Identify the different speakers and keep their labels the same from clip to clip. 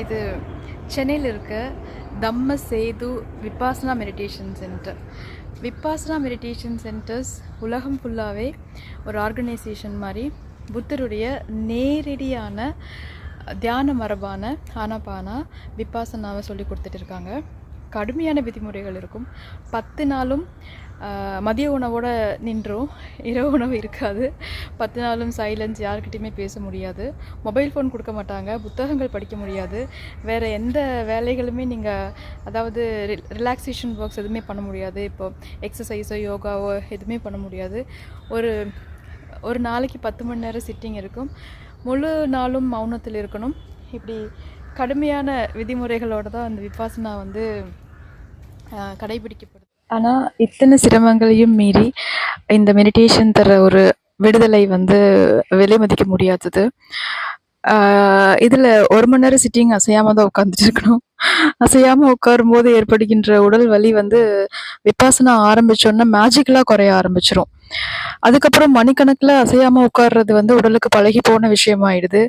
Speaker 1: இது சென்னையில் இருக்க Dhamma Sethu Vipassana meditation centre. Vipassana meditation centres உலகம் ஃபுல்லாகவே ஒரு ஆர்கனைசேஷன் மாதிரி புத்தருடைய நேரடியான தியான மரபான ஆனாபானா விபாசனாவை சொல்லி கொடுத்துட்டு இருக்காங்க. கடுமையான விதிமுறைகள் இருக்கும். 10 நாளும் மதிய உணவோடு நின்றோம், இரவு உணவு இருக்காது. 10 நாளும் சைலன்ஸ், யாருக்கிட்டையுமே பேச முடியாது, மொபைல் ஃபோன் கொடுக்க மாட்டாங்க, புத்தகங்கள் படிக்க முடியாது, வேறு எந்த வேலைகளுமே நீங்கள் அதாவது ரிலாக்ஸேஷன் ஒர்க்ஸ் எதுவுமே பண்ண முடியாது. இப்போது எக்ஸசைஸோ யோகாவோ எதுவுமே பண்ண முடியாது. ஒரு ஒரு நாளைக்கு 10 மணி நேரம் சிட்டிங் இருக்கும். முழு நாளும் மௌனத்தில் இருக்கணும். இப்படி கடுமையான விதிமுறைகளோடு தான் அந்த விபாசனா கடைபிடிக்கப்படுது. ஆனால் இத்தனை சிரமங்களையும் மீறி இந்த மெடிடேஷன் தர ஒரு விடுதலை விலை மதிக்க முடியாதது. இதில் 1 மணி நேரம் சிட்டிங் அசையாமல் தான் உட்காந்துட்டு இருக்கணும். அசையாமல் உட்காரும்போது ஏற்படுகின்ற உடல் வலி விபாசனா ஆரம்பித்தோன்னா மேஜிக்கலாக குறைய ஆரம்பிச்சிடும். அதுக்கப்புறம் மணிக்கணக்கில் அசையாமல் உட்கார்றது உடலுக்கு பழகி போன விஷயமாயிடுது.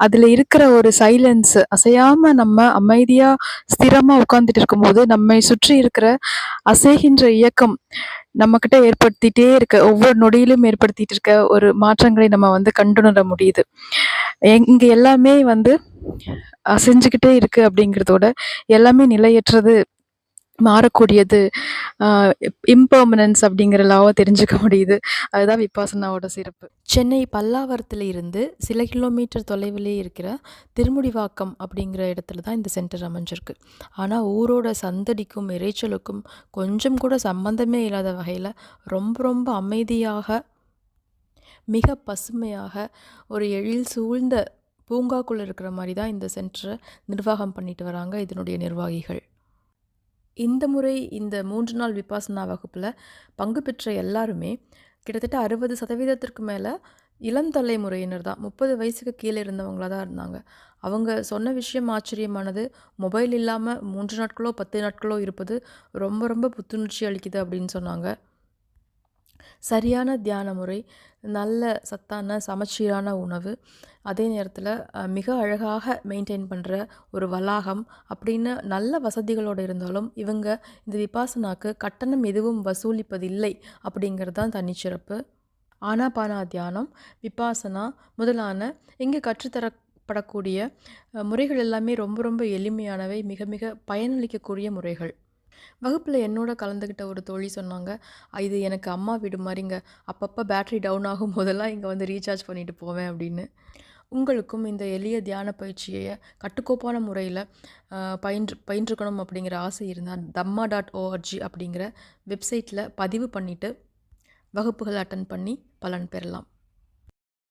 Speaker 1: அதில் இருக்கிற ஒரு சைலன்ஸ், அசையாமல் நம்ம அமைதியாக ஸ்திரமாக உட்காந்துட்டு இருக்கும்போது நம்மை சுற்றி இருக்கிற அசைகின்ற இயக்கம் நம்மக்கிட்ட ஏற்படுத்திகிட்டே இருக்க, ஒவ்வொரு நொடியிலும் ஏற்படுத்திகிட்டு இருக்க ஒரு மாற்றங்களை நம்ம கண்டுணர முடியுது. இங்கே எல்லாமே அசைஞ்சுக்கிட்டே இருக்குது. அப்படிங்கிறதோட எல்லாமே நிலையற்றது, மாறக்கூடியது, இம்பர்மனன்ஸ் அப்படிங்கிற லாவை தெரிஞ்சுக்க முடியுது. அதுதான் விபாசனாவோட சிறப்பு. சென்னை பல்லாவரத்தில் இருந்து சில கிலோமீட்டர் தொலைவிலே இருக்கிற திருமுடிவாக்கம் அப்படிங்கிற இடத்துல தான் இந்த சென்டர் அமைஞ்சிருக்கு. ஆனால் ஊரோட சந்தடிக்கும் இறைச்சலுக்கும் கொஞ்சம் கூட சம்பந்தமே இல்லாத வகையில் ரொம்ப ரொம்ப அமைதியாக, மிக பசுமையாக, ஒரு எழில் சூழ்ந்த பூங்காக்குள்ளே இருக்கிற மாதிரி தான் இந்த சென்டரை நிர்வாகம் பண்ணிட்டு வராங்க இதனுடைய நிர்வாகிகள். இந்த முறை இந்த 3 நாள் விபாசனா வகுப்பில் பங்கு பெற்ற எல்லாருமே கிட்டத்தட்ட 60% மேலே இளம் தலைமுறையினர் தான். 30 வயசுக்கு கீழே இருந்தவங்களாக தான் இருந்தாங்க. அவங்க சொன்ன விஷயம் ஆச்சரியமானது. மொபைல் இல்லாமல் 3 நாட்களோ 10 நாட்களோ இருப்பது ரொம்ப ரொம்ப புத்துணர்ச்சி அளிக்குது அப்படின்னு சொன்னாங்க. சரியான தியான முறை, நல்ல சத்தான சமச்சீரான உணவு, அதே நேரத்தில் மிக அழகாக மெயின்டைன் பண்ணுற ஒரு வளாகம் அப்படின்னு நல்ல வசதிகளோடு இருந்தாலும் இவங்க இந்த விபாசனாக்கு கட்டணம் எதுவும் வசூலிப்பதில்லை அப்படிங்கிறது தான் தனிச்சிறப்பு. ஆனாபானா தியானம், விபாசனா முதலான இங்கே கற்றுத்தரப்படக்கூடிய முறைகள் எல்லாமே ரொம்ப ரொம்ப எளிமையானவை, மிக மிக பயனளிக்கக்கூடிய முறைகள். வகுப்பில் என்னோட கலந்துக்கிட்ட ஒரு தோழி சொன்னாங்க, இது எனக்கு அம்மா வீடு மாதிரிங்க, அப்பப்போ பேட்ரி டவுன் ஆகும் போதெல்லாம் இங்கே ரீசார்ஜ் பண்ணிட்டு போவேன் அப்படின்னு. உங்களுக்கும் இந்த எளிய தியான பயிற்சியை கட்டுக்கோப்பான முறையில் பயின்றுக்கணும் அப்படிங்கிற ஆசை இருந்தால் dhamma.org அப்படிங்கிற வெப்சைட்டில் பதிவு பண்ணிவிட்டு வகுப்புகள் அட்டன் பண்ணி பலன் பெறலாம்.